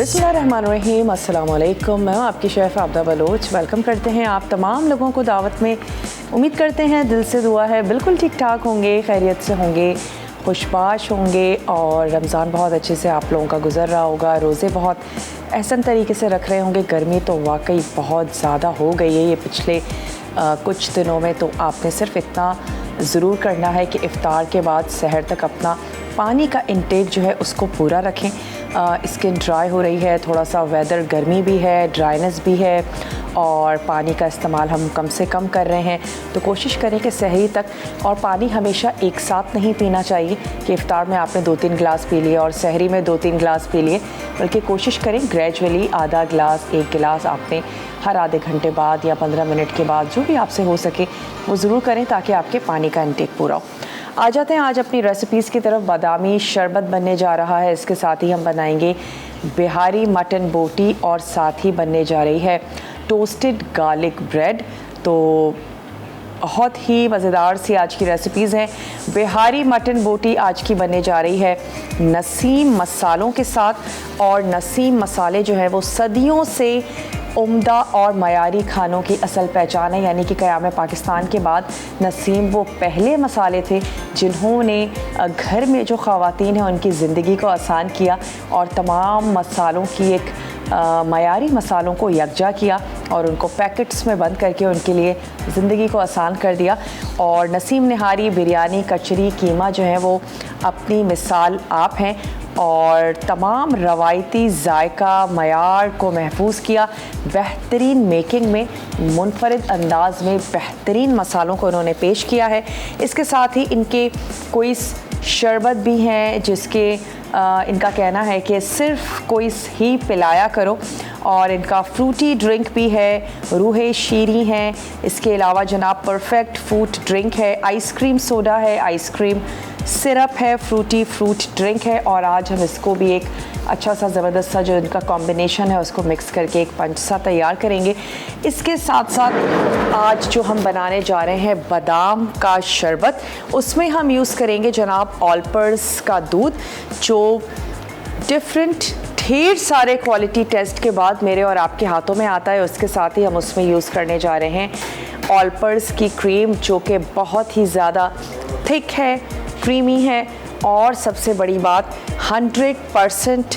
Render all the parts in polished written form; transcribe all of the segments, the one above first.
बिस्मिल्लाहिर्रहमानिर्रहीम, अस्सलाम वालेकुम। मैं हूँ आपकी शेफ़ आबदा बलोच। वेलकम करते हैं आप तमाम लोगों को दावत में। उम्मीद करते हैं, दिल से दुआ है बिल्कुल ठीक ठाक होंगे, खैरियत से होंगे, खुशबाश होंगे और रमज़ान बहुत अच्छे से आप लोगों का गुज़र रहा होगा। रोज़े बहुत एहसन तरीके से रख रहे होंगे। गर्मी तो वाकई बहुत ज़्यादा हो गई है ये पिछले कुछ दिनों में। तो आपने सिर्फ इतना ज़रूर करना है कि इफ़्तार के बाद सहर तक अपना पानी का इंटेक जो है उसको पूरा रखें। स्किन ड्राई हो रही है, थोड़ा सा वेदर गर्मी भी है, ड्राइनेस भी है और पानी का इस्तेमाल हम कम से कम कर रहे हैं। तो कोशिश करें कि सहरी तक, और पानी हमेशा एक साथ नहीं पीना चाहिए कि इफ़्तार में आपने 2-3 गिलास पी लिए और सहरी में 2-3 गिलास पी लिए, बल्कि कोशिश करें ग्रेजुअली आधा गिलास, 1 गिलास आपने हर आधे घंटे बाद या 15 मिनट के बाद जो भी आपसे हो सके वो ज़रूर करें ताकि आपके पानी का इंटेक पूरा हो। आ जाते हैं आज अपनी रेसिपीज़ की तरफ। बादामी शरबत बनने जा रहा है, इसके साथ ही हम बनाएंगे बिहारी मटन बोटी और साथ ही बनने जा रही है टोस्टेड गार्लिक ब्रेड। तो बहुत ही मज़ेदार सी आज की रेसिपीज़ हैं। बिहारी मटन बोटी आज की बनने जा रही है नसीम मसालों के साथ, और नसीम मसाले जो हैं वो सदियों से उम्दा और मयारी खानों की असल पहचान है। यानी कि क़याम पाकिस्तान के बाद नसीम वो पहले मसाले थे जिन्होंने घर में जो ख़वातीन हैं उनकी ज़िंदगी को आसान किया और तमाम मसालों की एक मयारी मसालों को यकजा किया और उनको पैकेट्स में बंद करके उनके लिए ज़िंदगी को आसान कर दिया। और नसीम निहारी, बिरयानी, कचरी, कीमा जो है वो अपनी मिसाल आप हैं और तमाम रवायती जायका मयार को महफूज किया। बेहतरीन मेकिंग में, मुनफरिद अंदाज में बेहतरीन मसालों को उन्होंने पेश किया है। इसके साथ ही इनके कोई शरबत भी हैं जिसके इनका कहना है कि सिर्फ कोई ही पिलाया करो, और इनका फ्रूटी ड्रिंक भी है, रूहे शीरी हैं। इसके अलावा जनाब परफेक्ट फ्रूट ड्रिंक है, आइसक्रीम सोडा है, आइसक्रीम सिरप है, फ्रूटी फ्रूट ड्रिंक है। और आज हम इसको भी एक अच्छा सा ज़बरदस्त सा जो इनका कॉम्बिनेशन है उसको मिक्स करके एक पंच सा तैयार करेंगे। इसके साथ साथ आज जो हम बनाने जा रहे हैं बादाम का शरबत, उसमें हम यूज़ करेंगे जनाब ऑलपर्स का दूध, जो डिफरेंट ढेर सारे क्वालिटी टेस्ट के बाद मेरे और आपके हाथों में आता है। उसके साथ ही हम उसमें यूज़ करने जा रहे हैं ऑलपर्स की क्रीम, जो कि बहुत ही ज़्यादा थिक है, क्रीमी है, और सबसे बड़ी बात 100%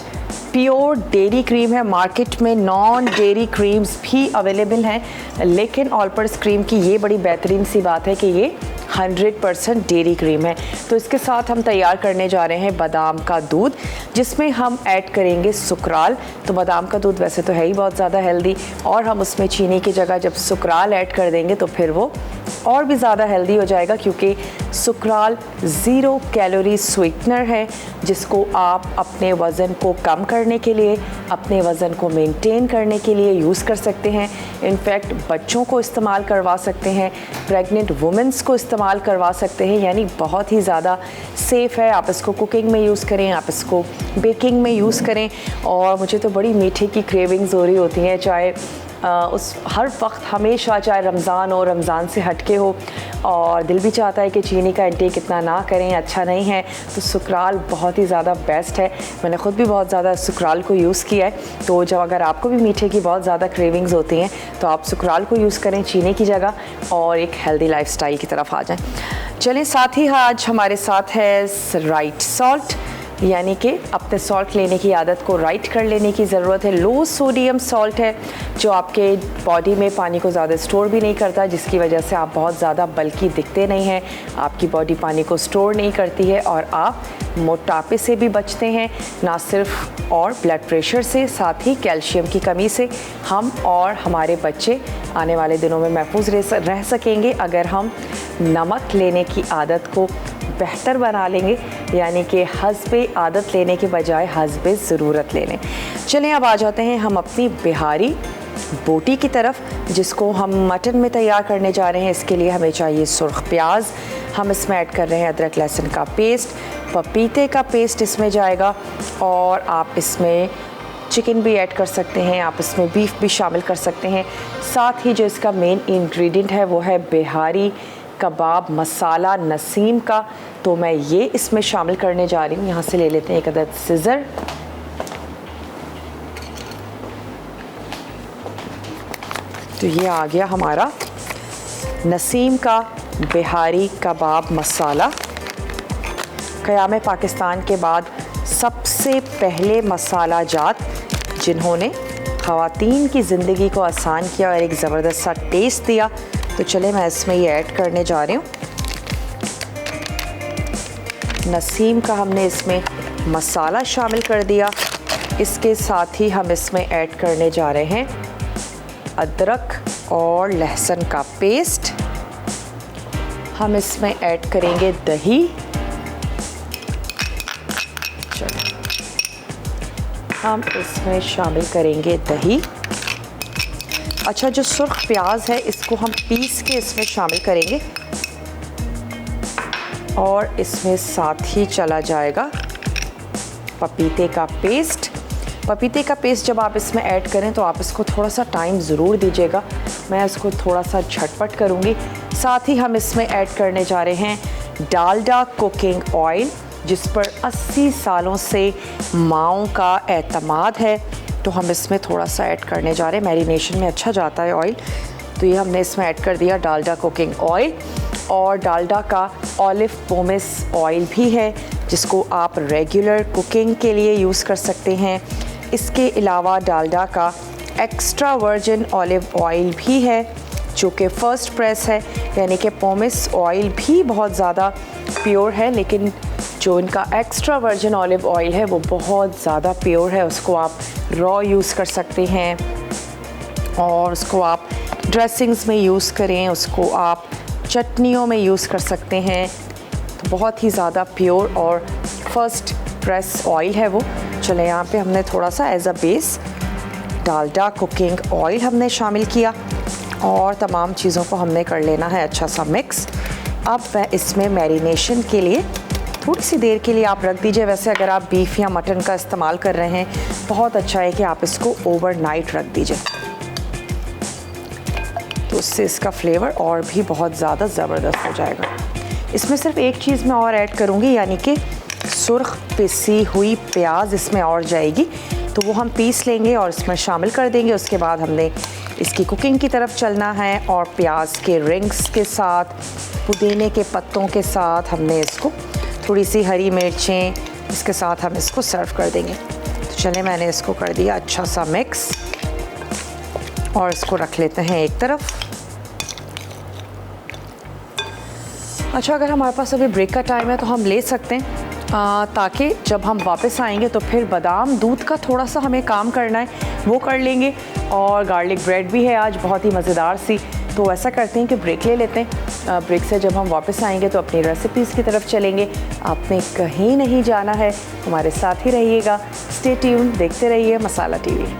प्योर डेयरी क्रीम है। मार्केट में नॉन डेयरी क्रीम्स भी अवेलेबल हैं, लेकिन ऑलपर्स क्रीम की ये बड़ी बेहतरीन सी बात है कि ये 100% डेयरी क्रीम है। तो इसके साथ हम तैयार करने जा रहे हैं बादाम का दूध, जिसमें हम ऐड करेंगे सुकराल। तो बादाम का दूध वैसे तो है ही बहुत ज़्यादा हेल्दी, और हम उसमें चीनी की जगह जब सुकराल ऐड कर देंगे तो फिर वो और भी ज़्यादा हेल्दी हो जाएगा, क्योंकि सुकराल 0 कैलोरी स्वीटनर है, जिसको आप अपने वज़न को कम करने के लिए, अपने वज़न को मेंटेन करने के लिए यूज़ कर सकते हैं। इनफैक्ट बच्चों को इस्तेमाल करवा सकते हैं, प्रेग्नेंट वुमेंस को इस्तेमाल करवा सकते हैं, यानी बहुत ही ज़्यादा सेफ़ है। आप इसको कुकिंग में यूज़ करें, आप इसको बेकिंग में यूज़ करें। और मुझे तो बड़ी मीठे की क्रेविंग्स हो रही होती हैं, चाहे उस हर वक्त हमेशा, चाहे रमज़ान हो, रमज़ान से हटके हो, और दिल भी चाहता है कि चीनी का इंटेक इतना ना करें, अच्छा नहीं है। तो सुकराल बहुत ही ज़्यादा बेस्ट है। मैंने ख़ुद भी बहुत ज़्यादा सुकराल को यूज़ किया है। तो जब अगर आपको भी मीठे की बहुत ज़्यादा क्रेविंग्स होती हैं तो आप सुकराल को यूज़ करें चीनी की जगह, और एक हेल्दी लाइफस्टाइल की तरफ आ जाएं। चलें, साथ ही आज हमारे साथ है राइट सॉल्ट, यानी कि अपने सॉल्ट लेने की आदत को राइट कर लेने की ज़रूरत है। लो सोडियम सॉल्ट है, जो आपके बॉडी में पानी को ज़्यादा स्टोर भी नहीं करता, जिसकी वजह से आप बहुत ज़्यादा बल्कि दिखते नहीं हैं। आपकी बॉडी पानी को स्टोर नहीं करती है और आप मोटापे से भी बचते हैं, ना सिर्फ और ब्लड प्रेशर से, साथ ही कैल्शियम की कमी से हम और हमारे बच्चे आने वाले दिनों में महफूज रह सकेंगे अगर हम नमक लेने की आदत को बेहतर बना लेंगे, यानी कि हस्बे आदत लेने के बजाय हस्बे ज़रूरत ले लें। चलें, अब आ जाते हैं हम अपनी बिहारी बोटी की तरफ, जिसको हम मटन में तैयार करने जा रहे हैं। इसके लिए हमें चाहिए सुर्ख प्याज, हम इसमें ऐड कर रहे हैं अदरक लहसुन का पेस्ट, पपीते का पेस्ट इसमें जाएगा, और आप इसमें चिकन भी ऐड कर सकते हैं, आप इसमें बीफ भी शामिल कर सकते हैं। साथ ही जो इसका मेन इंग्रेडिएंट है वो है बिहारी कबाब मसाला नसीम का, तो मैं ये इसमें शामिल करने जा रही हूँ। यहाँ से ले लेते हैं एक अदद सिज़र, तो ये आ गया हमारा नसीम का बिहारी कबाब मसाला। क़याम पाकिस्तान के बाद सबसे पहले मसाला जात जिन्होंने ख़वातीन की ज़िंदगी को आसान किया और एक ज़बरदस्त सा टेस्ट दिया। तो चले मैं इसमें ये ऐड करने जा रही हूँ। नसीम का हमने इसमें मसाला शामिल कर दिया। इसके साथ ही हम इसमें ऐड करने जा रहे हैं अदरक और लहसुन का पेस्ट। हम इसमें ऐड करेंगे दही। चलो हम इसमें शामिल करेंगे दही। अच्छा, जो सुर्ख प्याज है इसको हम पीस के इसमें शामिल करेंगे और इसमें साथ ही चला जाएगा पपीते का पेस्ट। पपीते का पेस्ट जब आप इसमें ऐड करें तो आप इसको थोड़ा सा टाइम ज़रूर दीजिएगा, मैं इसको थोड़ा सा झटपट करूँगी। साथ ही हम इसमें ऐड करने जा रहे हैं डालडा कुकिंग ऑयल, जिस पर 80 सालों से माओं का एतमाद है। तो हम इसमें थोड़ा सा ऐड करने जा रहे हैं, मैरिनेशन में अच्छा जाता है ऑयल। तो ये हमने इसमें ऐड कर दिया डालडा कुकिंग ऑयल। और डालडा का ऑलिव पोमेस ऑयल भी है, जिसको आप रेगुलर कुकिंग के लिए यूज़ कर सकते हैं। इसके अलावा डालडा का एक्स्ट्रा वर्जिन ऑलिव ऑयल भी है, जो कि फ़र्स्ट प्रेस है, यानी कि पोमेस ऑयल भी बहुत ज़्यादा प्योर है, लेकिन जो इनका एक्स्ट्रा वर्जिन ऑलिव ऑयल है वो बहुत ज़्यादा प्योर है। उसको आप रॉ यूज़ कर सकते हैं और उसको आप ड्रेसिंग्स में यूज़ करें, उसको आप चटनियों में यूज़ कर सकते हैं। तो बहुत ही ज़्यादा प्योर और फर्स्ट प्रेस ऑयल है वो। चले यहाँ पे हमने थोड़ा सा as a base Dalda cooking oil हमने शामिल किया और तमाम चीज़ों को हमने कर लेना है अच्छा सा मिक्स। अब मैं इसमें मैरिनेशन के लिए थोड़ी सी देर के लिए आप रख दीजिए। वैसे अगर आप बीफ या मटन का इस्तेमाल कर रहे हैं, बहुत अच्छा है कि आप इसको ओवरनाइट रख दीजिए, तो उससे इसका फ्लेवर और भी बहुत ज़्यादा ज़बरदस्त हो जाएगा। इसमें सिर्फ एक चीज़ मैं और ऐड करूँगी, यानी कि सुर्ख पिसी हुई प्याज इसमें और जाएगी। तो वो हम पीस लेंगे और इसमें शामिल कर देंगे। उसके बाद हमने इसकी कुकिंग की तरफ चलना है और प्याज के रिंग्स के साथ, पुदीने के पत्तों के साथ हमने इसको, थोड़ी सी हरी मिर्चें, इसके साथ हम इसको सर्व कर देंगे। तो चले मैंने इसको कर दिया अच्छा सा मिक्स और इसको रख लेते हैं एक तरफ। अच्छा, अगर हमारे पास अभी ब्रेक का टाइम है तो हम ले सकते हैं, ताकि जब हम वापस आएंगे तो फिर बादाम दूध का थोड़ा सा हमें काम करना है, वो कर लेंगे। और गार्लिक ब्रेड भी है आज, बहुत ही मज़ेदार सी। तो ऐसा करते हैं कि ब्रेक ले लेते हैं। ब्रेक से जब हम वापस आएंगे तो अपनी रेसिपीज़ की तरफ चलेंगे। आपने कहीं नहीं जाना है, हमारे साथ ही रहिएगा। स्टे ट्यून्ड, देखते रहिए मसाला टीवी।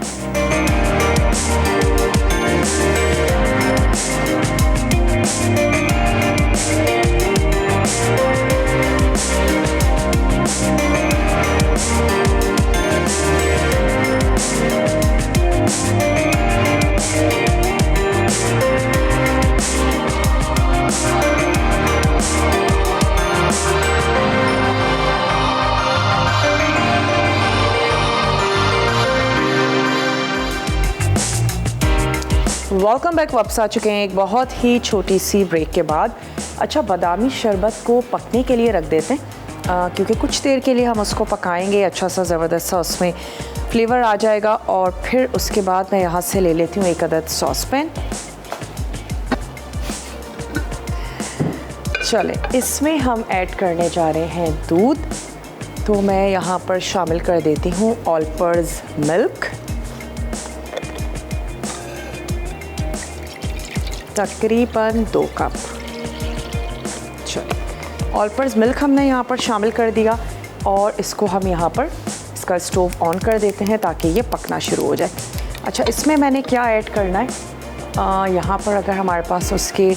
Welcome back. वापस आ चुके हैं एक बहुत ही छोटी सी ब्रेक के बाद। अच्छा, बादामी शरबत को पकने के लिए रख देते हैं, क्योंकि कुछ देर के लिए हम उसको पकाएंगे। अच्छा सा ज़बरदस्त सा उसमें फ्लेवर आ जाएगा। और फिर उसके बाद मैं यहाँ से ले लेती हूँ एक अदद सॉस पैन। चले, इसमें हम ऐड करने जा रहे हैं दूध। तो मैं यहाँ पर शामिल कर देती हूँ ऑलपर्स मिल्क, तकरीबन 2 कप। चलो, ऑलपर्स मिल्क हमने यहाँ पर शामिल कर दिया और इसको हम यहाँ पर इसका स्टोव ऑन कर देते हैं ताकि ये पकना शुरू हो जाए। अच्छा, इसमें मैंने क्या ऐड करना है, यहाँ पर अगर हमारे पास उसके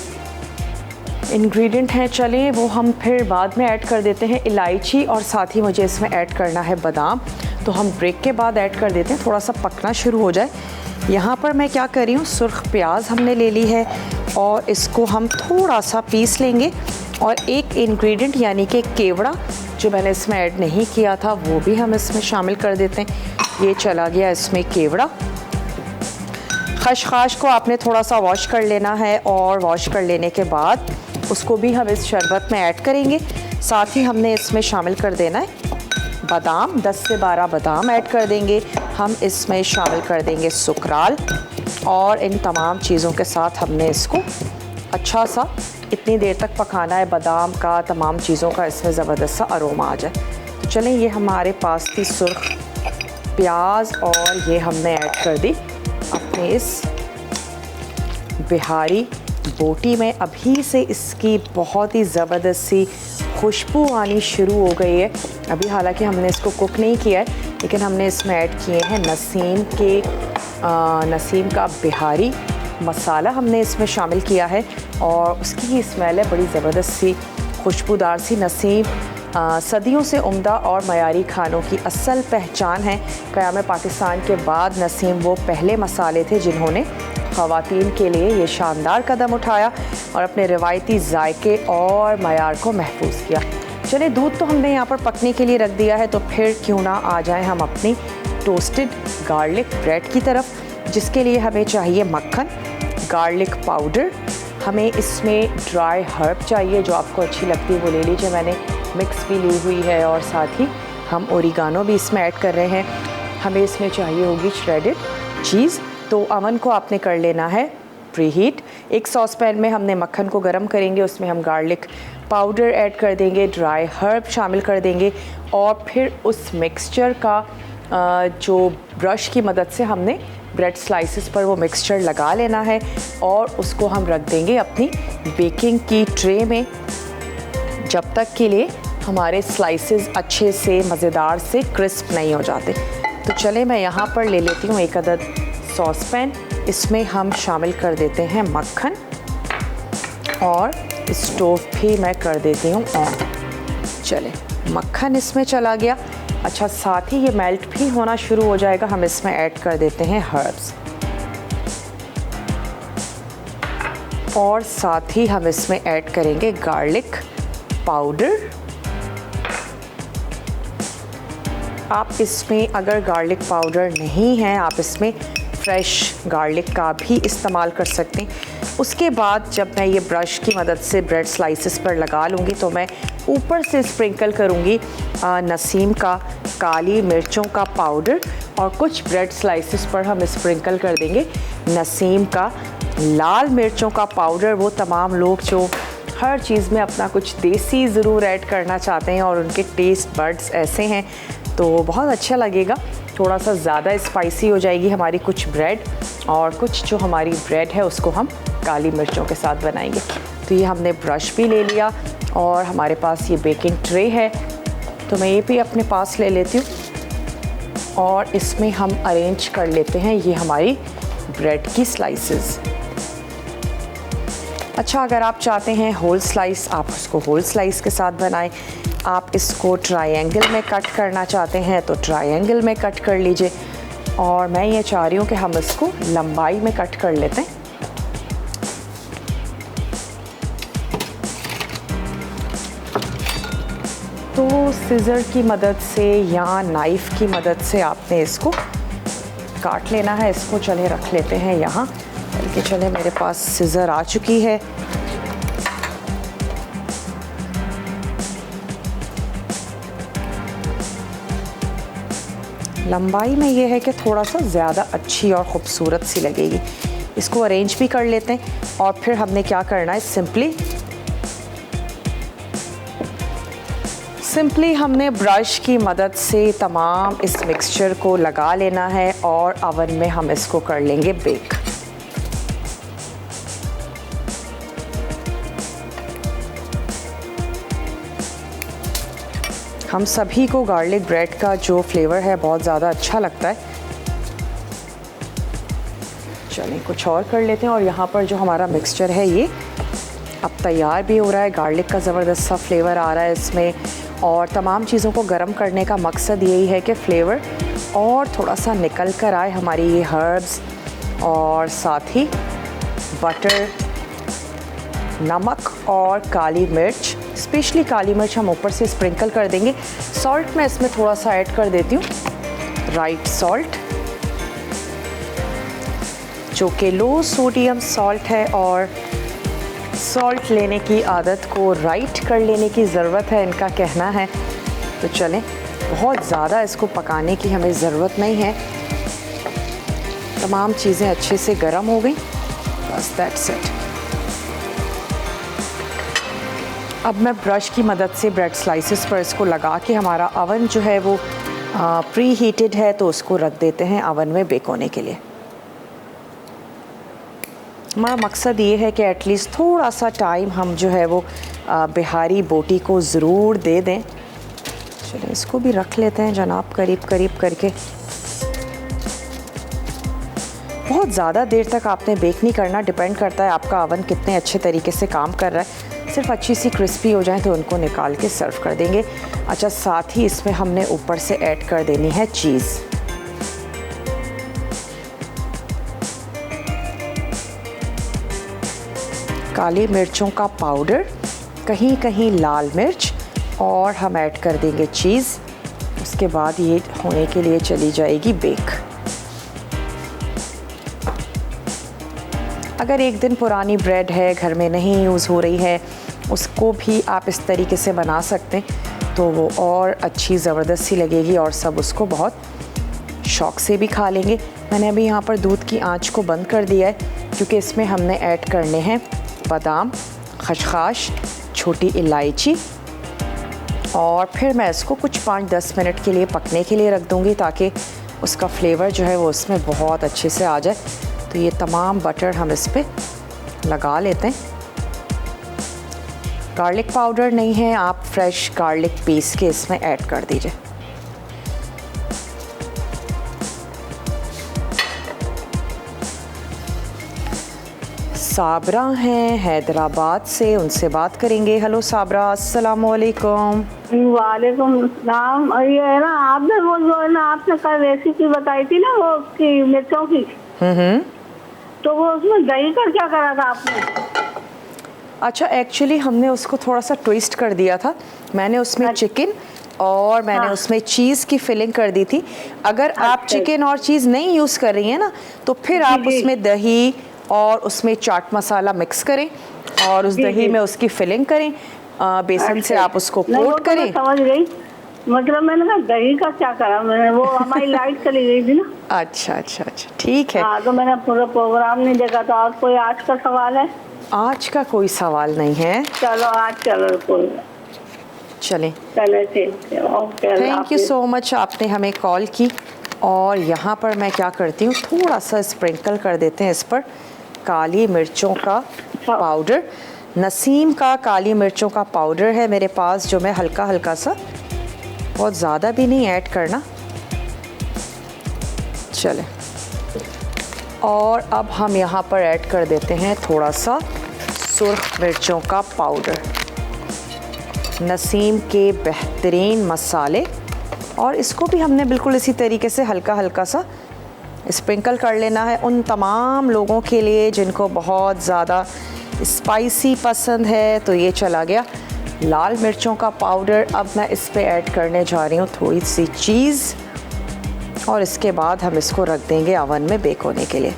इंग्रेडिएंट हैं, चलें वो हम फिर बाद में ऐड कर देते हैं। इलायची और साथ ही मुझे इसमें ऐड करना है बादाम, तो हम ब्रेक के बाद ऐड कर देते हैं, थोड़ा सा पकना शुरू हो जाए। यहाँ पर मैं क्या कर रही हूँ, सुर्ख प्याज हमने ले ली है और इसको हम थोड़ा सा पीस लेंगे। और एक इंग्रेडिएंट यानी कि केवड़ा जो मैंने इसमें ऐड नहीं किया था, वो भी हम इसमें शामिल कर देते हैं। ये चला गया इसमें केवड़ा। खशखाश को आपने थोड़ा सा वॉश कर लेना है और वॉश कर लेने के बाद उसको भी हम इस शरबत में ऐड करेंगे। साथ ही हमने इसमें शामिल कर देना है बादाम, 10 से 12 बादाम ऐड कर देंगे। हम इसमें शामिल कर देंगे सुकराल और इन तमाम चीज़ों के साथ हमने इसको अच्छा सा इतनी देर तक पकाना है बादाम का, तमाम चीज़ों का इसमें ज़बरदस्त सा अरोमा आ जाए। तो चलें, ये हमारे पास थी सुर्ख प्याज और ये हमने ऐड कर दी अपने इस बिहारी बोटी में। अभी से इसकी बहुत ही ज़बरदस्त सी खुशबू आनी शुरू हो गई है। अभी हालांकि हमने इसको कुक नहीं किया है, लेकिन हमने इसमें ऐड किए हैं नसीम का बिहारी मसाला हमने इसमें शामिल किया है और उसकी ही स्मेल है बड़ी ज़बरदस्त सी खुशबूदार सी। नसीम सदियों से उम्दा और मयारी खानों की असल पहचान है। क़याम पाकिस्तान के बाद नसीम वो पहले मसाले थे जिन्होंने ख़वातीन के लिए ये शानदार कदम उठाया और अपने रिवायती जायके और मयार को महफूज किया। चलिए, दूध तो हमने यहाँ पर पकने के लिए रख दिया है, तो फिर क्यों ना आ जाए हम अपनी टोस्टेड गार्लिक ब्रेड की तरफ, जिसके लिए हमें चाहिए मक्खन, गार्लिक पाउडर, हमें इसमें ड्राई हर्ब चाहिए, जो आपको अच्छी लगती है वो ले लीजिए, मैंने मिक्स भी ली हुई है, और साथ ही हम ओरिगानो भी इसमें ऐड कर रहे हैं। हमें इसमें चाहिए होगी श्रेडेड चीज़। तो अवन को आपने कर लेना है प्रीहीट। एक सॉस पैन में हमने मक्खन को गर्म करेंगे, उसमें हम गार्लिक पाउडर ऐड कर देंगे, ड्राई हर्ब शामिल कर देंगे और फिर उस मिक्सचर का जो ब्रश की मदद से हमने ब्रेड स्लाइसेस पर वो मिक्सचर लगा लेना है और उसको हम रख देंगे अपनी बेकिंग की ट्रे में जब तक के लिए हमारे स्लाइसेस अच्छे से मज़ेदार से क्रिस्प नहीं हो जाते। तो चले, मैं यहाँ पर ले लेती हूँ एक अदद सॉस पैन। इसमें हम शामिल कर देते हैं मक्खन और स्टोव भी मैं कर देती हूँ ऑन। चले, मक्खन इसमें चला गया। अच्छा, साथ ही ये मेल्ट भी होना शुरू हो जाएगा। हम इसमें ऐड कर देते हैं हर्ब्स और साथ ही हम इसमें ऐड करेंगे गार्लिक पाउडर। आप इसमें अगर गार्लिक पाउडर नहीं है, आप इसमें फ्रेश गार्लिक का भी इस्तेमाल कर सकते हैं। उसके बाद जब मैं ये ब्रश की मदद से ब्रेड स्लाइसेस पर लगा लूँगी तो मैं ऊपर से स्प्रिंकल करूँगी नसीम का काली मिर्चों का पाउडर और कुछ ब्रेड स्लाइसेस पर हम स्प्रिंकल कर देंगे नसीम का लाल मिर्चों का पाउडर। वो तमाम लोग जो हर चीज़ में अपना कुछ देसी ज़रूर ऐड करना चाहते हैं और उनके टेस्ट बड्स ऐसे हैं तो बहुत अच्छा लगेगा। थोड़ा सा ज़्यादा स्पाइसी हो जाएगी हमारी कुछ ब्रेड और कुछ जो हमारी ब्रेड है उसको हम काली मिर्चों के साथ बनाएंगे। तो ये हमने ब्रश भी ले लिया और हमारे पास ये बेकिंग ट्रे है, तो मैं ये भी अपने पास ले लेती हूँ और इसमें हम अरेंज कर लेते हैं ये हमारी ब्रेड की स्लाइसेस। अच्छा, अगर आप चाहते हैं होल स्लाइस, आप उसको होल स्लाइस के साथ बनाएं। आप इसको ट्रायंगल में कट करना चाहते हैं तो ट्रायंगल में कट कर लीजिए और मैं ये चाह रही हूँ कि हम इसको लंबाई में कट कर लेते हैं। तो सिज़र की मदद से या नाइफ़ की मदद से आपने इसको काट लेना है। इसको चले रख लेते हैं यहाँ, बल्कि चले मेरे पास सिज़र आ चुकी है। लंबाई में ये है कि थोड़ा सा ज़्यादा अच्छी और ख़ूबसूरत सी लगेगी। इसको अरेंज भी कर लेते हैं और फिर हमने क्या करना है, सिंपली हमने ब्रश की मदद से तमाम इस मिक्सचर को लगा लेना है और अवन में हम इसको कर लेंगे बेक। हम सभी को गार्लिक ब्रेड का जो फ्लेवर है बहुत ज़्यादा अच्छा लगता है। चलिए कुछ और कर लेते हैं और यहाँ पर जो हमारा मिक्सचर है ये अब तैयार भी हो रहा है। गार्लिक का ज़बरदस्त सा फ्लेवर आ रहा है इसमें और तमाम चीज़ों को गर्म करने का मकसद यही है कि फ्लेवर और थोड़ा सा निकल कर आए हमारी ये हर्ब्स और साथ ही बटर, नमक और काली मिर्च, स्पेशली काली मिर्च हम ऊपर से स्प्रिंकल कर देंगे। सॉल्ट मैं इसमें थोड़ा सा ऐड कर देती हूँ, राइट सॉल्ट। जो कि लो सोडियम सॉल्ट है, और सॉल्ट लेने की आदत को राइट कर लेने की ज़रूरत है, इनका कहना है। तो चलें, बहुत ज़्यादा इसको पकाने की हमें ज़रूरत नहीं है। तमाम चीज़ें अच्छे से गर्म हो गई, बस दैट्स इट। अब मैं ब्रश की मदद से ब्रेड स्लाइसेस पर इसको लगा के, हमारा अवन जो है वो प्री हीटेड है, तो उसको रख देते हैं अवन में बेक होने के लिए। हमारा मकसद ये है कि एटलीस्ट थोड़ा सा टाइम हम जो है वो बिहारी बोटी को ज़रूर दे दें। चलिए इसको भी रख लेते हैं जनाब, करीब करीब करके। बहुत ज़्यादा देर तक आपने बेक नहीं करना, डिपेंड करता है आपका अवन कितने अच्छे तरीके से काम कर रहा है। सिर्फ अच्छी सी क्रिस्पी हो जाए तो उनको निकाल के सर्व कर देंगे। अच्छा, साथ ही इसमें हमने ऊपर से ऐड कर देनी है चीज़। काली मिर्चों का पाउडर, कहीं कहीं लाल मिर्च, और हम ऐड कर देंगे चीज़। उसके बाद ये होने के लिए चली जाएगी बेक। अगर एक दिन पुरानी ब्रेड है, घर में नहीं यूज़ हो रही है, उसको भी आप इस तरीके से बना सकते हैं, तो वो और अच्छी ज़बरदस्त सी लगेगी और सब उसको बहुत शौक़ से भी खा लेंगे। मैंने अभी यहाँ पर दूध की आंच को बंद कर दिया है, क्योंकि इसमें हमने ऐड करने हैं बादाम, खसखस, छोटी इलायची, और फिर मैं इसको कुछ 5-10 मिनट के लिए पकने के लिए रख दूँगी, ताकि उसका फ्लेवर जो है वो उसमें बहुत अच्छे से आ जाए। तो ये तमाम बटर हम इस पे लगा लेते हैं। गार्लिक पाउडर नहीं है, आप फ्रेश गार्लिक पीस के इसमें ऐड कर दीजिए। साबरा हैं हैदराबाद से, उनसे बात करेंगे। हेलो साबरा, अस्सलाम वालेकुम। वालेकुम सलाम। ये है ना, आपने वो जो है ना, आपने कल रेसिपी बताई थी ना वो की मिर्चों की, तो वो उसमें दही का क्या करा था आपने? अच्छा, एक्चुअली हमने उसको थोड़ा सा ट्विस्ट कर दिया था। मैंने उसमें चिकन और मैंने उसमें चीज़ की फिलिंग कर दी थी। अगर आप चिकन और चीज़ नहीं यूज़ कर रही हैं ना, तो फिर आप उसमें दही और उसमें चाट मसाला मिक्स करें और उस दही में उसकी फिलिंग करें, बेसन से आप उसको कोट करें। समझ गई, मतलब मैंने कहा दही का क्या करा, मैंने वो हमारी लाइट चली गई थी ना। अच्छा अच्छा अच्छा, ठीक है। हाँ, तो मैंने पूरा प्रोग्राम नहीं देखा था। और कोई आज का सवाल है? आज का कोई सवाल नहीं है। चलो आज चलो, कोई चलें, चले ठीक है, okay. Thank you so much, आपने हमें कॉल की। और यहाँ पर मैं क्या करती हूँ, थोड़ा सा स्प्रिंकल कर देते हैं इस पर काली मिर्चों का पाउडर। नसीम का काली मिर्चों का पाउडर है मेरे पास, जो मैं हल्का हल्का सा, बहुत ज़्यादा भी नहीं ऐड करना। चले, और अब हम यहाँ पर ऐड कर देते हैं थोड़ा सा सुर्ख मिर्चों का पाउडर, नसीम के बेहतरीन मसाले, और इसको भी हमने बिल्कुल इसी तरीके से हल्का हल्का सा स्प्रिंकल कर लेना है उन तमाम लोगों के लिए जिनको बहुत ज़्यादा स्पाइसी पसंद है। तो ये चला गया लाल मिर्चों का पाउडर। अब मैं इस पे ऐड करने जा रही हूँ थोड़ी सी चीज़, और इसके बाद हम इसको रख देंगे अवन में बेक होने के लिए।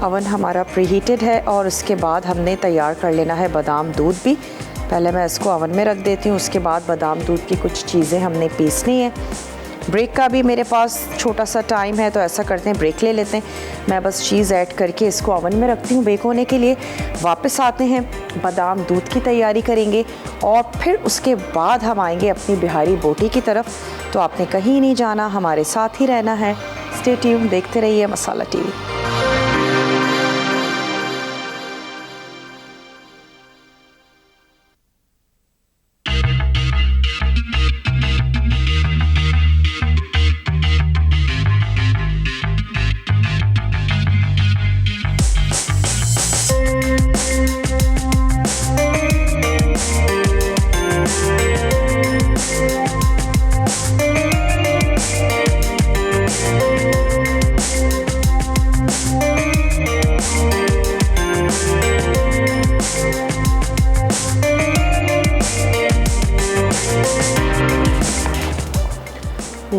अवन हमारा प्रीहीटेड है, और उसके बाद हमने तैयार कर लेना है बादाम दूध भी। पहले मैं इसको अवन में रख देती हूँ, उसके बाद बादाम दूध की कुछ चीज़ें हमने पीसनी है। ब्रेक का भी मेरे पास छोटा सा टाइम है, तो ऐसा करते हैं ब्रेक ले लेते हैं। मैं बस चीज़ ऐड करके इसको अवन में रखती हूँ बेक होने के लिए। वापस आते हैं, बादाम दूध की तैयारी करेंगे, और फिर उसके बाद हम आएंगे अपनी बिहारी बोटी की तरफ। तो आपने कहीं नहीं जाना, हमारे साथ ही रहना है। स्टे ट्यून्ड, देखते रहिए मसाला टीवी।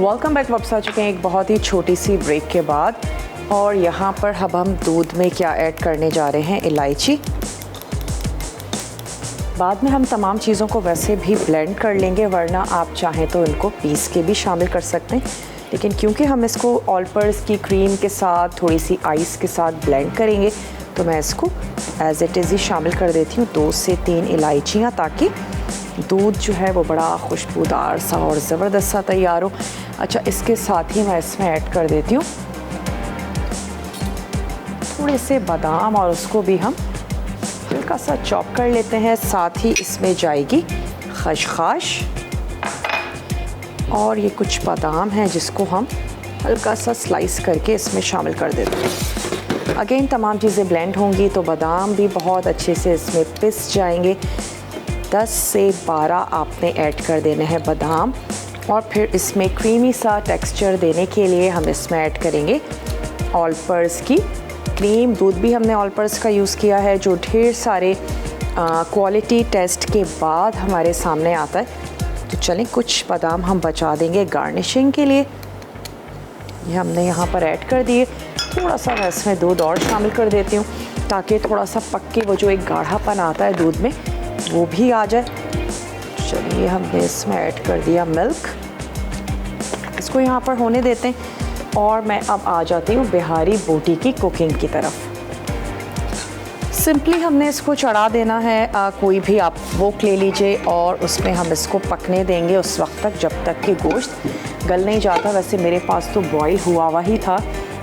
Welcome back. वापस आ चुके हैं एक बहुत ही छोटी सी ब्रेक के बाद, और यहाँ पर अब हम दूध में क्या ऐड करने जा रहे हैं, इलायची। बाद में हम तमाम चीज़ों को वैसे भी ब्लेंड कर लेंगे, वरना आप चाहें तो इनको पीस के भी शामिल कर सकते हैं, लेकिन क्योंकि हम इसको ऑल पर्स की क्रीम के साथ थोड़ी सी आइस के साथ ब्लेंड करेंगे, तो मैं इसको एज़ इट इज़ ही शामिल कर देती हूँ 2 से 3 इलायचियाँ, ताकि दूध जो है वो बड़ा खुशबूदार सा और ज़बरदस्त सा तैयार हो। अच्छा, इसके साथ ही मैं इसमें ऐड कर देती हूँ थोड़े से बादाम, और उसको भी हम हल्का सा चॉप कर लेते हैं। साथ ही इसमें जाएगी खसखस, और ये कुछ बादाम हैं जिसको हम हल्का सा स्लाइस करके इसमें शामिल कर देते हैं। अगेन तमाम चीज़ें ब्लेंड होंगी तो बादाम भी बहुत अच्छे से इसमें पिस जाएंगे। 10 से 12 आपने ऐड कर देने हैं बादाम, और फिर इसमें क्रीमी सा टेक्सचर देने के लिए हम इसमें ऐड करेंगे ऑल पर्स की क्रीम। दूध भी हमने ऑल पर्स का यूज़ किया है, जो ढेर सारे क्वालिटी टेस्ट के बाद हमारे सामने आता है। तो चलें, कुछ बादाम हम बचा देंगे गार्निशिंग के लिए। ये हमने यहाँ पर ऐड कर दिए। थोड़ा सा मैं इसमें दूध और शामिल कर देती हूँ, ताकि थोड़ा सा पक्के वो जो एक गाढ़ापन आता है दूध में वो भी आ जाए। चलिए, हमने इसमें ऐड कर दिया मिल्क। इसको यहाँ पर होने देते हैं, और मैं अब आ जाती हूँ बिहारी बोटी की कुकिंग की तरफ। सिंपली हमने इसको चढ़ा देना है। कोई भी आप वोक ले लीजिए, और उसमें हम इसको पकने देंगे उस वक्त तक जब तक कि गोश्त गल नहीं जाता। वैसे मेरे पास तो बॉईल हुआ ही था,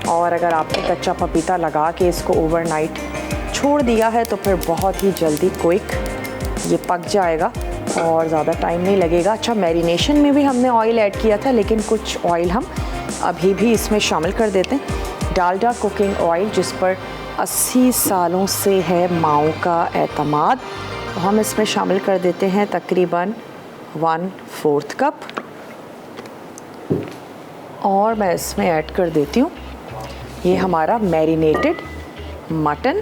और अगर आपने कच्चा पपीता लगा के इसको ओवरनाइट छोड़ दिया है तो फिर बहुत ही जल्दी क्विक ये पक जाएगा और ज़्यादा टाइम नहीं लगेगा। अच्छा, मैरिनेशन में भी हमने ऑयल ऐड किया था, लेकिन कुछ ऑयल हम अभी भी इसमें शामिल कर देते हैं। डालडा कुकिंग ऑयल, जिस पर 80 सालों से है माओ का एतमाद, हम इसमें शामिल कर देते हैं तकरीबन 1/4 कप। और मैं इसमें ऐड कर देती हूँ ये हमारा मैरिनेटेड मटन,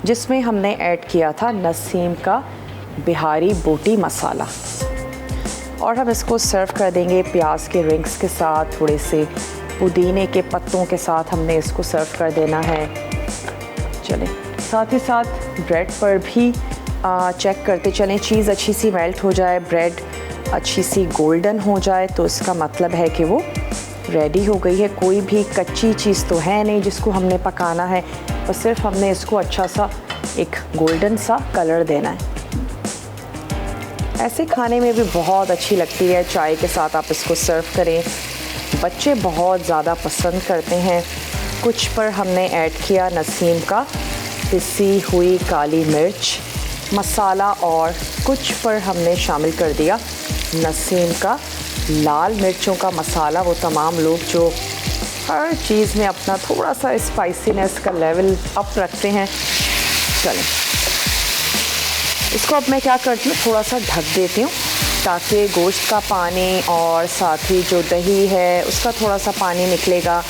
जिसमें हमने ऐड किया था नसीम का बिहारी बोटी मसाला। और हम इसको सर्व कर देंगे प्याज के रिंग्स के साथ, थोड़े से पुदीने के पत्तों के साथ हमने इसको सर्व कर देना है। चलें, साथ ही साथ ब्रेड पर भी चेक करते चलें, चीज़ अच्छी सी मेल्ट हो जाए, ब्रेड अच्छी सी गोल्डन हो जाए, तो इसका मतलब है कि वो रेडी हो गई है। कोई भी कच्ची चीज़ तो है नहीं जिसको हमने पकाना है, बस सिर्फ हमने इसको अच्छा सा एक गोल्डन सा कलर देना है। ऐसे खाने में भी बहुत अच्छी लगती है, चाय के साथ आप इसको सर्व करें। बच्चे बहुत ज़्यादा पसंद करते हैं। कुछ पर हमने ऐड किया नसीम का पिसी हुई काली मिर्च मसाला, और कुछ पर हमने शामिल कर दिया नसीम का लाल मिर्चों का मसाला। वो तमाम लोग जो हर चीज़ में अपना थोड़ा सा स्पाइसीनेस का लेवल अप रखते हैं। चलें, इसको अब मैं क्या करती हूँ, थोड़ा सा ढक देती हूँ, ताकि गोश्त का पानी और साथ ही जो दही है उसका थोड़ा सा पानी निकलेगा,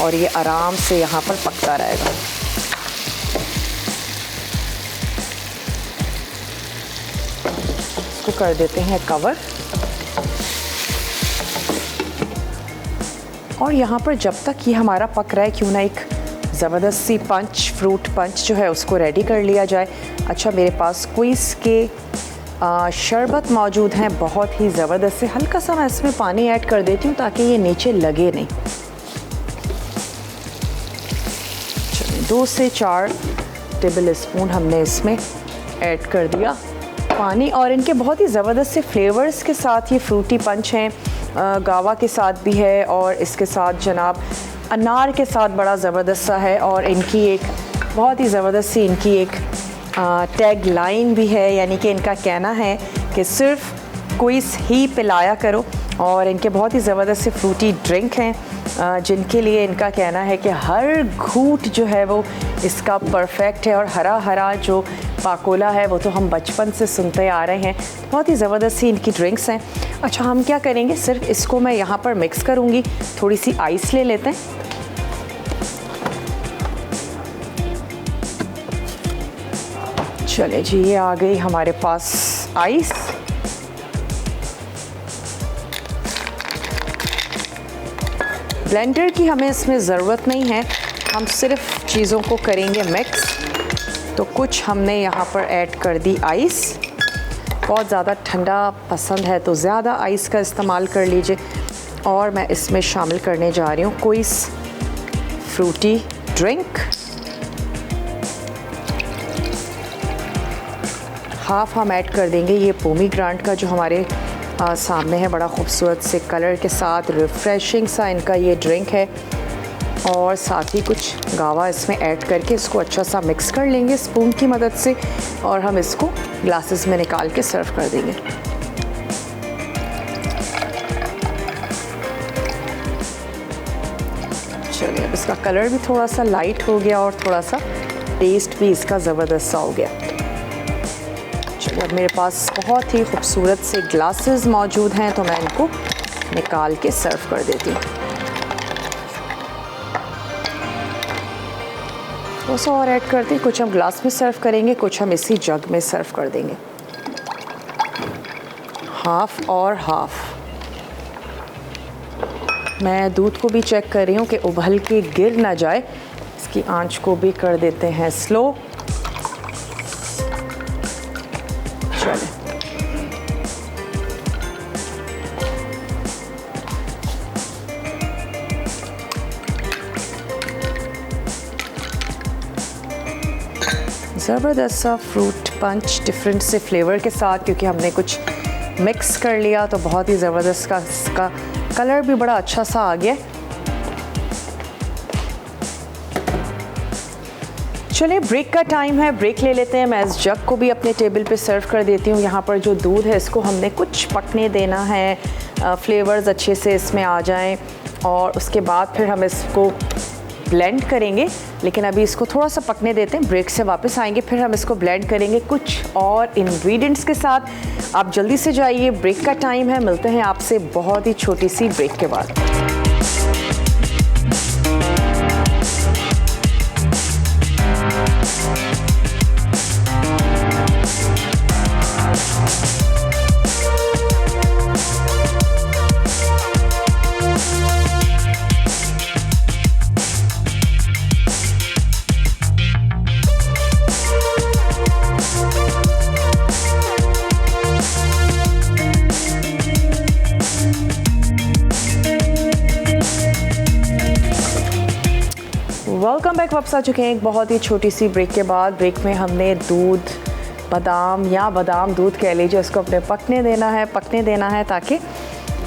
और ये आराम से यहाँ पर पकता रहेगा। इसको कर देते हैं कवर, और यहाँ पर जब तक ये हमारा पक रहा है, क्यों ना एक ज़बरदस्त सी फ्रूट पंच जो है उसको रेडी कर लिया जाए। अच्छा, मेरे पास क्विज़ के शरबत मौजूद हैं, बहुत ही ज़बरदस्त से। हल्का सा मैं इसमें पानी ऐड कर देती हूँ ताकि ये नीचे लगे नहीं। 2 से 4 टेबल स्पून हमने इसमें ऐड कर दिया पानी, और इनके बहुत ही ज़बरदस्त से फ्लेवर्स के साथ ये फ्रूटी पंच हैं। गावा के साथ भी है, और इसके साथ जनाब अनार के साथ बड़ा ज़बरदस्त सा है। और इनकी एक बहुत ही ज़बरदस्त सी इनकी एक टैग लाइन भी है, यानी कि इनका कहना है कि सिर्फ क्विज़ ही पिलाया करो। और इनके बहुत ही ज़बरदस्त से फ्रूटी ड्रिंक हैं, जिनके लिए इनका कहना है कि हर घूंट जो है वो इसका परफेक्ट है। और हरा हरा जो पाकोला है वो तो हम बचपन से सुनते आ रहे हैं। बहुत ही ज़बरदस्त सी इनकी ड्रिंक्स हैं। अच्छा, हम क्या करेंगे, सिर्फ इसको मैं यहाँ पर मिक्स करूँगी। थोड़ी सी आइस ले लेते हैं। चले जी, ये आ गई हमारे पास आइस। ब्लेंडर की हमें इसमें ज़रूरत नहीं है, हम सिर्फ चीज़ों को करेंगे मिक्स। तो कुछ हमने यहाँ पर ऐड कर दी आइस। बहुत ज़्यादा ठंडा पसंद है तो ज़्यादा आइस का इस्तेमाल कर लीजिए। और मैं इसमें शामिल करने जा रही हूँ कोई फ्रूटी ड्रिंक। हाफ हम ऐड कर देंगे ये पोमीग्रानेट का जो हमारे सामने है, बड़ा खूबसूरत से कलर के साथ रिफ़्रेशिंग सा इनका ये ड्रिंक है। और साथ ही कुछ गावा इसमें ऐड करके इसको अच्छा सा मिक्स कर लेंगे स्पून की मदद से, और हम इसको ग्लासेस में निकाल के सर्व कर देंगे। चलिए, अब इसका कलर भी थोड़ा सा लाइट हो गया और थोड़ा सा टेस्ट भी इसका ज़बरदस्त सा हो गया। चलिए, अब मेरे पास बहुत ही खूबसूरत से ग्लासेस मौजूद हैं तो मैं इनको निकाल के सर्व कर देती हूँ। थोड़ा सा और ऐड करते हैं, कुछ हम ग्लास में सर्व करेंगे, कुछ हम इसी जग में सर्व कर देंगे। हाफ और हाफ। मैं दूध को भी चेक कर रही हूँ कि उबल के गिर ना जाए, इसकी आंच को भी कर देते हैं स्लो। चलें, ज़बरदस्त सा फ्रूट पंच डिफरेंट से फ्लेवर के साथ, क्योंकि हमने कुछ मिक्स कर लिया तो बहुत ही ज़बरदस्त का इसका कलर भी बड़ा अच्छा सा आ गया। चलिए, ब्रेक का टाइम है, ब्रेक ले लेते हैं। मैं इस जग को भी अपने टेबल पे सर्व कर देती हूँ। यहाँ पर जो दूध है इसको हमने कुछ पकने देना है, फ्लेवर्स अच्छे से इसमें आ जाएं, और उसके बाद फिर हम इसको ब्लेंड करेंगे। लेकिन अभी इसको थोड़ा सा पकने देते हैं, ब्रेक से वापस आएंगे फिर हम इसको ब्लेंड करेंगे कुछ और इंग्रेडिएंट्स के साथ। आप जल्दी से जाइए, ब्रेक का टाइम है। मिलते हैं आपसे बहुत ही छोटी सी ब्रेक के बाद। Welcome back. वापस आ चुके हैं एक बहुत ही छोटी सी ब्रेक के बाद। ब्रेक में हमने दूध, बादाम या बादाम दूध कह लीजिए, उसको अपने पकने देना है ताकि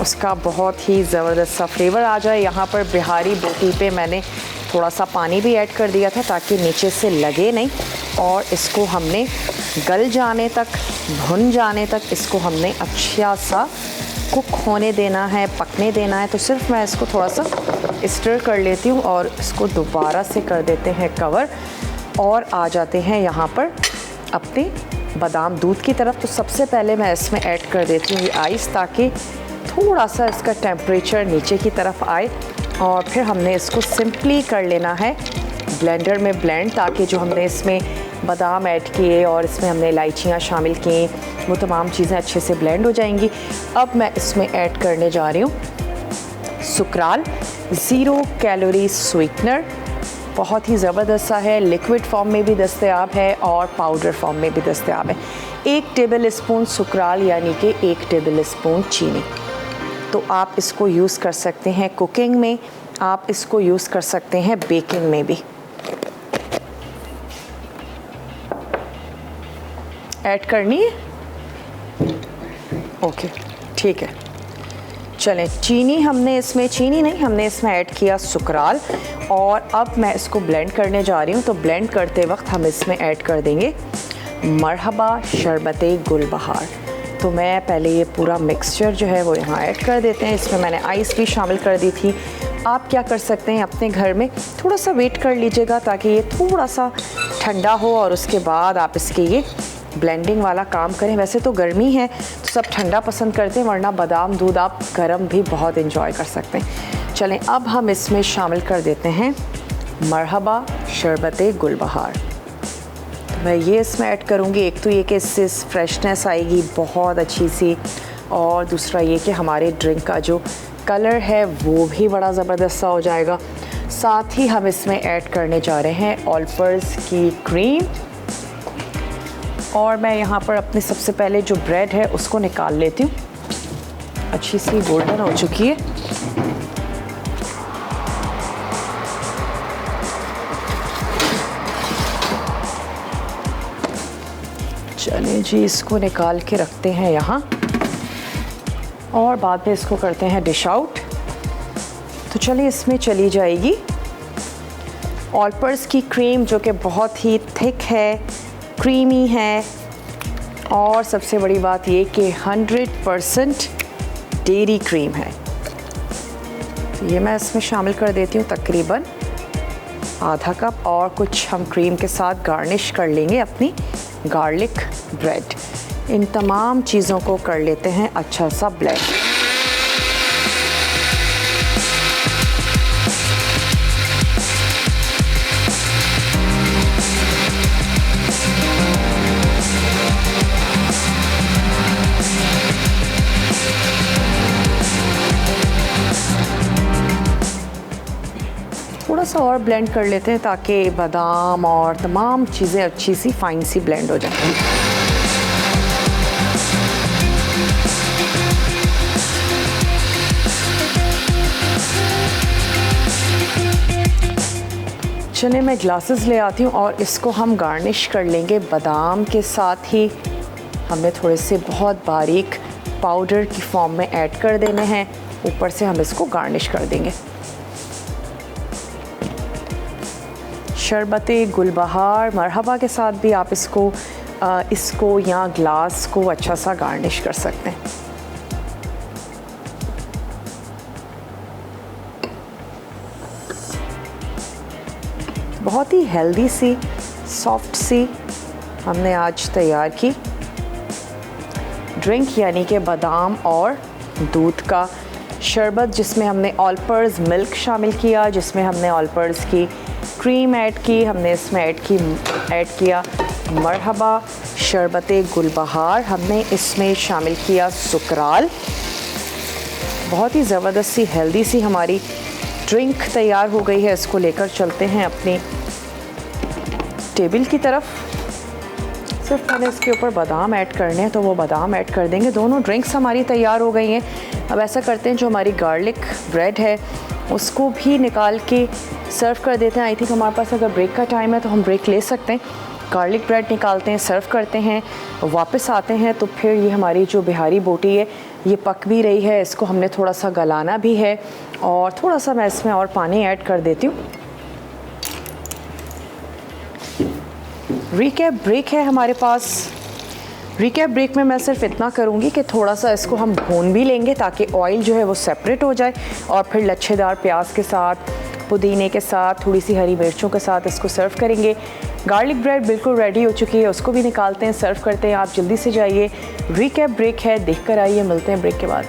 उसका बहुत ही ज़बरदस्त सा फ्लेवर आ जाए। यहाँ पर बिहारी बोटी पे मैंने थोड़ा सा पानी भी ऐड कर दिया था ताकि नीचे से लगे नहीं, और इसको हमने गल जाने तक, भुन जाने तक इसको हमने अच्छा सा कुक होने देना है, पकने देना है। तो सिर्फ मैं इसको थोड़ा सा स्टर कर लेती हूँ और इसको दोबारा से कर देते हैं कवर, और आ जाते हैं यहाँ पर अपने बादाम दूध की तरफ। तो सबसे पहले मैं इसमें ऐड कर देती हूँ ये आइस, ताकि थोड़ा सा इसका टेम्परेचर नीचे की तरफ आए, और फिर हमने इसको सिंपली कर लेना है ब्लेंडर में ब्लेंड, ताकि जो हमने इसमें बादाम ऐड किए और इसमें हमने इलायचियाँ शामिल की, वो तमाम चीज़ें अच्छे से ब्लेंड हो जाएंगी। अब मैं इसमें ऐड करने जा रही हूँ सुकराल, 0 कैलोरी स्वीटनर। बहुत ही ज़बरदस्त सा है, लिक्विड फॉर्म में भी दस्तयाब है और पाउडर फॉर्म में भी दस्तयाब है। 1 टेबल स्पून सुकराल यानी कि 1 टेबल स्पून चीनी। तो आप इसको यूज़ कर सकते हैं कुकिंग में, आप इसको यूज़ कर सकते हैं बेकिंग में भी। ऐड करनी है, ओके ठीक है। चलें, चीनी हमने इसमें ऐड किया सुकराल, और अब मैं इसको ब्लेंड करने जा रही हूँ। तो ब्लेंड करते वक्त हम इसमें ऐड कर देंगे मरहबा शरबते गुलबहार। तो मैं पहले ये पूरा मिक्सचर जो है वो यहाँ ऐड कर देते हैं। इसमें मैंने आइस भी शामिल कर दी थी। आप क्या कर सकते हैं, अपने घर में थोड़ा सा वेट कर लीजिएगा ताकि ये थोड़ा सा ठंडा हो, और उसके बाद आप इसके ये ब्लेंडिंग वाला काम करें। वैसे तो गर्मी है तो सब ठंडा पसंद करते हैं, वरना बादाम दूध आप गर्म भी बहुत एंजॉय कर सकते हैं। चलें, अब हम इसमें शामिल कर देते हैं मरहबा शरबते गुलबहार। तो मैं ये इसमें ऐड करूँगी। एक तो ये कि इससे फ्रेशनेस आएगी बहुत अच्छी सी, और दूसरा ये कि हमारे ड्रिंक का जो कलर है वो भी बड़ा ज़बरदस्त सा हो जाएगा। साथ ही हम इसमें ऐड करने जा रहे हैं ऑल पर्पस की क्रीम, और मैं यहाँ पर अपने सबसे पहले जो ब्रेड है उसको निकाल लेती हूँ। अच्छी सी गोल्डन हो चुकी है। चलिए जी, इसको निकाल के रखते हैं यहाँ और बाद में इसको करते हैं डिश आउट। तो चलिए इसमें चली जाएगी ऑल पर्पस की क्रीम, जो कि बहुत ही थिक है, क्रीमी है, और सबसे बड़ी बात ये कि 100% डेयरी क्रीम है। तो ये मैं इसमें शामिल कर देती हूँ तकरीबन आधा कप, और कुछ हम क्रीम के साथ गार्निश कर लेंगे अपनी गार्लिक ब्रेड। इन तमाम चीज़ों को कर लेते हैं अच्छा सा ब्लेंड। थोड़ा सा और ब्लेंड कर लेते हैं ताकि बादाम और तमाम चीज़ें अच्छी सी फाइन सी ब्लेंड हो जाए। चलिए मैं ग्लासेस ले आती हूँ और इसको हम गार्निश कर लेंगे बादाम के साथ ही। हमें थोड़े से बहुत बारीक पाउडर की फॉर्म में ऐड कर देने हैं, ऊपर से हम इसको गार्निश कर देंगे। शरबते गुलबहार मरहबा के साथ भी आप इसको या ग्लास को अच्छा सा गार्निश कर सकते हैं। बहुत ही हेल्दी सी, सॉफ्ट सी हमने आज तैयार की ड्रिंक, यानी कि बादाम और दूध का शरबत, जिसमें हमने ऑल पर्पस मिल्क शामिल किया, जिसमें हमने ऑल पर्पस की क्रीम ऐड की, हमने इसमें ऐड किया मरहबा शरबते गुलबहार, हमने इसमें शामिल किया सुकराल। बहुत ही ज़बरदस्त सी हेल्दी सी हमारी ड्रिंक तैयार हो गई है। इसको लेकर चलते हैं अपनी टेबल की तरफ। सिर्फ मैंने इसके ऊपर बादाम ऐड करने हैं तो वो बादाम ऐड कर देंगे। दोनों ड्रिंक्स हमारी तैयार हो गई हैं। अब ऐसा करते हैं, जो हमारी गार्लिक ब्रेड है उसको भी निकाल के सर्व कर देते हैं। आई थिंक हमारे पास अगर ब्रेक का टाइम है तो हम ब्रेक ले सकते हैं। गार्लिक ब्रेड निकालते हैं, सर्व करते हैं, वापस आते हैं तो फिर ये हमारी जो बिहारी बोटी है ये पक भी रही है। इसको हमने थोड़ा सा गलाना भी है और थोड़ा सा मैं इसमें और पानी ऐड कर देती हूँ। रिकैप ब्रेक है हमारे पास। रिकैप ब्रेक में मैं सिर्फ इतना करूँगी कि थोड़ा सा इसको हम भून भी लेंगे ताकि ऑयल जो है वो सेपरेट हो जाए, और फिर लच्छेदार प्याज के साथ, पुदीने के साथ, थोड़ी सी हरी मिर्चों के साथ इसको सर्व करेंगे। गार्लिक ब्रेड बिल्कुल रेडी हो चुकी है, उसको भी निकालते हैं, सर्व करते हैं। आप जल्दी से जाइए, रिकैप ब्रेक है, देख कर आइए। मिलते हैं ब्रेक के बाद।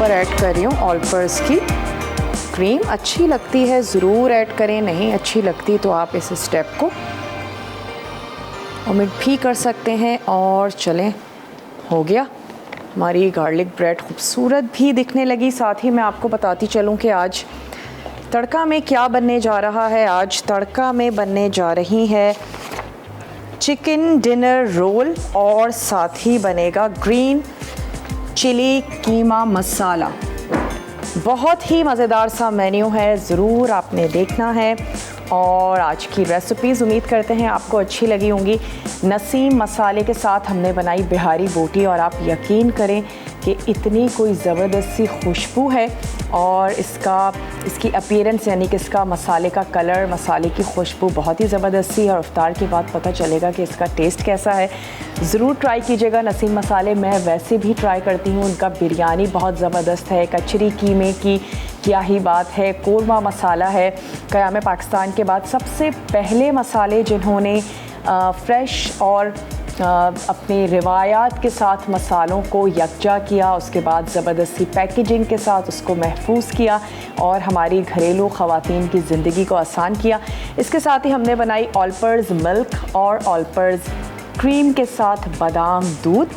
ऐड कर रही हूँ ऑल पर्पस की क्रीम। अच्छी लगती है ज़रूर ऐड करें, नहीं अच्छी लगती तो आप इस स्टेप को ओमिट भी कर सकते हैं। और चलें, हो गया हमारी गार्लिक ब्रेड, खूबसूरत भी दिखने लगी। साथ ही मैं आपको बताती चलूँ कि आज तड़का में क्या बनने जा रहा है। आज तड़का में बनने जा रही है चिकन डिनर रोल, और साथ ही बनेगा ग्रीन चिली कीमा मसाला। बहुत ही मज़ेदार सा मेन्यू है, ज़रूर आपने देखना है। और आज की रेसिपीज़ उम्मीद करते हैं आपको अच्छी लगी होंगी। नसीम मसाले के साथ हमने बनाई बिहारी बोटी और आप यकीन करें कि इतनी कोई ज़बरदस्त सी खुशबू है और इसकी अपीयरेंस यानी कि इसका मसाले का कलर, मसाले की खुशबू बहुत ही ज़बरदस्त सी है और इफ्तार के बाद पता चलेगा कि इसका टेस्ट कैसा है। ज़रूर ट्राई कीजिएगा नसीम मसाले। मैं वैसे भी ट्राई करती हूँ, उनका बिरयानी बहुत ज़बरदस्त है, कचरी कीमे की क्या ही बात है, कोरमा मसाला है। क़याम पाकिस्तान के बाद सबसे पहले मसाले जिन्होंने फ्रेश और अपनी रिवायात के साथ मसालों को यकजा किया, उसके बाद ज़बरदस्ती पैकेजिंग के साथ उसको महफूज किया और हमारी घरेलू ख़वातीन की ज़िंदगी को आसान किया। इसके साथ ही हमने बनाई ऑलपर्स मिल्क और ऑलपर्स क्रीम के साथ बादाम दूध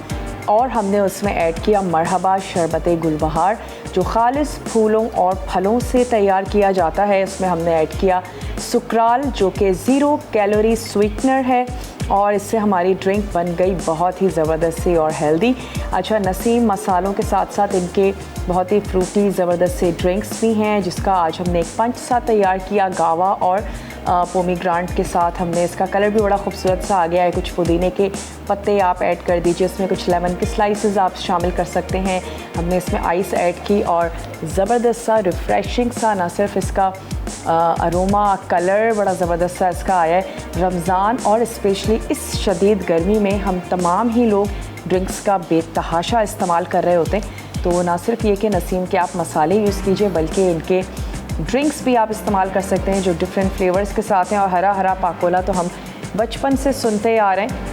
और हमने उसमें ऐड किया मरहबा शरबत गुलबहार जो खालिस फूलों और फलों से तैयार किया जाता है। इसमें हमने ऐड किया सुक्राल जो कि 0 कैलोरी स्वीटनर है और इससे हमारी ड्रिंक बन गई बहुत ही ज़बरदस्त सी और हेल्दी। अच्छा, नसीम मसालों के साथ साथ इनके बहुत ही फ्रूटी ज़बरदस्त से ड्रिंक्स भी हैं जिसका आज हमने एक पंच सा तैयार किया गावा और पोमीग्रांट के साथ। हमने इसका कलर भी बड़ा खूबसूरत सा आ गया है। कुछ पुदीने के पत्ते आप ऐड कर दीजिए, इसमें कुछ लेमन के स्लाइसेस आप शामिल कर सकते हैं। हमने इसमें आइस ऐड की और ज़बरदस्त सा रिफ़्रेशिंग सा ना सिर्फ इसका अरोमा कलर बड़ा ज़बरदस्त सा इसका आया है। रमज़ान और स्पेशली इस शदीद गर्मी में हम तमाम ही लोग ड्रिंक्स का बेतहाशा इस्तेमाल कर रहे होते हैं, तो ना सिर्फ ये कि नसीम के आप मसाले यूज़ कीजिए बल्कि इनके ड्रिंक्स भी आप इस्तेमाल कर सकते हैं जो डिफरेंट फ्लेवर्स के साथ हैं। और हरा हरा पाकोला तो हम बचपन से सुनते आ रहे हैं।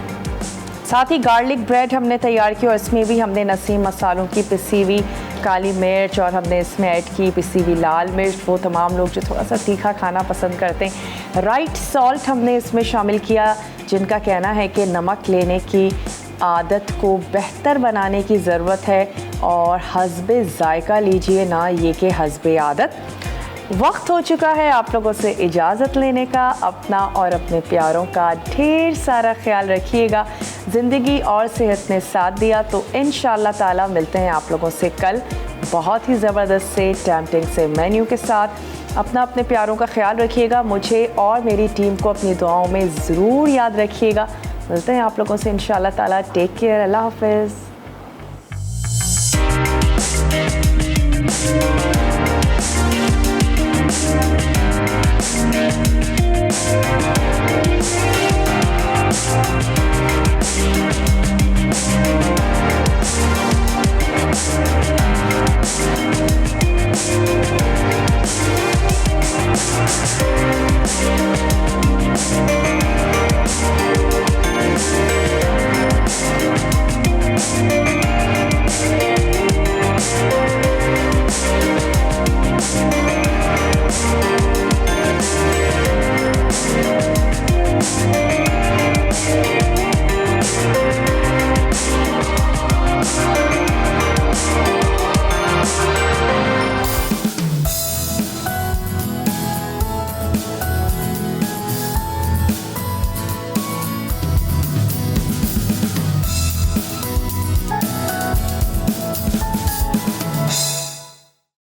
साथ ही गार्लिक ब्रेड हमने तैयार की और इसमें भी हमने नसीम मसालों की पिसी हुई काली मिर्च और हमने इसमें ऐड की पिसी हुई लाल मिर्च, वो तमाम लोग जो थोड़ा सा तीखा खाना पसंद करते हैं। राइट सॉल्ट हमने इसमें शामिल किया, जिनका कहना है कि नमक लेने की आदत को बेहतर बनाने की ज़रूरत है और हस्बे ज़ायका लीजिए ना ये कि हस्बे आदत। वक्त हो चुका है आप लोगों से इजाज़त लेने का। अपना और अपने प्यारों का ढेर सारा ख्याल रखिएगा। ज़िंदगी और सेहत ने साथ दिया तो इंशाअल्लाह ताला मिलते हैं आप लोगों से कल बहुत ही ज़बरदस्त से टेम्पटिंग से मेन्यू के साथ। अपना अपने प्यारों का ख्याल रखिएगा। मुझे और मेरी टीम को अपनी दुआओं में ज़रूर याद रखिएगा। मिलते हैं आप लोगों से इंशाअल्लाह ताला। टेक केयर, अल्लाह हाफ़िज़। We'll be right back.